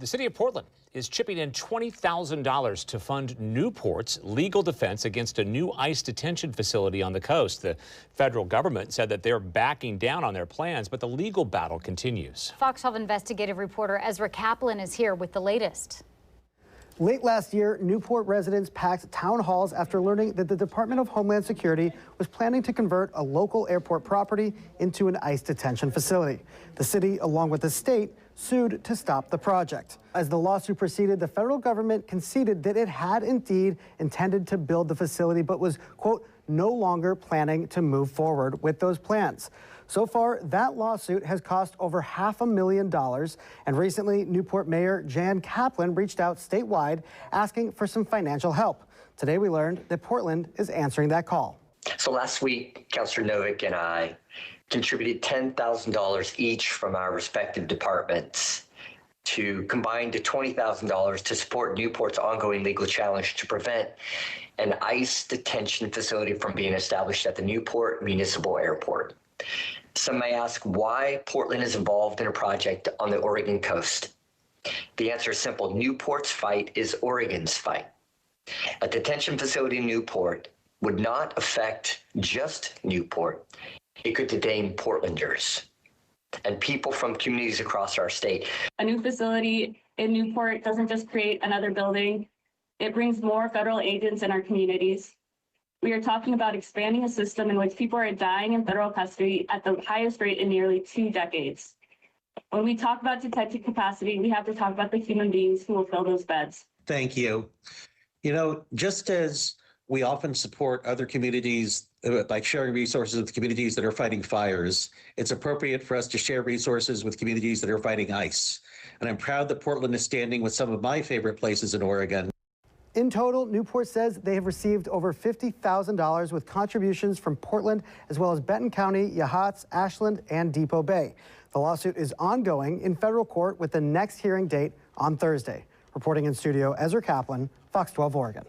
The city of Portland is chipping in $20,000 to fund Newport's legal defense against a new ICE detention facility on the coast. The federal government said that they're backing down on their plans, but the legal battle continues. Fox 12 investigative reporter Ezra Kaplan is here with the latest. Late last year, Newport residents packed town halls after learning that the Department of Homeland Security was planning to convert a local airport property into an ICE detention facility. The city, along with the state, sued to stop the project. As the lawsuit proceeded, the federal government conceded that it had indeed intended to build the facility, but was, quote, no longer planning to move forward with those plans. So far, that lawsuit has cost over $500,000, and recently, Newport Mayor Jan Kaplan reached out statewide asking for some financial help. Today, we learned that Portland is answering that call. So last week, Councilor Novick and I contributed $10,000 each from our respective departments to combine to $20,000 to support Newport's ongoing legal challenge to prevent an ICE detention facility from being established at the Newport Municipal Airport. Some may ask why Portland is involved in a project on the Oregon coast. The answer is simple. Newport's fight is Oregon's fight. A detention facility in Newport would not affect just Newport. It could detain Portlanders and people from communities across our state. A new facility in Newport doesn't just create another building. It brings more federal agents in our communities. We are talking about expanding a system in which people are dying in federal custody at the highest rate in nearly 2 decades. When we talk about detention capacity, we have to talk about the human beings who will fill those beds. Thank you. You know, just as we often support other communities by sharing resources with communities that are fighting fires, it's appropriate for us to share resources with communities that are fighting ICE. And I'm proud that Portland is standing with some of my favorite places in Oregon. In total, Newport says they have received over $50,000 with contributions from Portland, as well as Benton County, Yachats, Ashland, and Depot Bay. The lawsuit is ongoing in federal court with the next hearing date on Thursday. Reporting in studio, Ezra Kaplan, Fox 12 Oregon.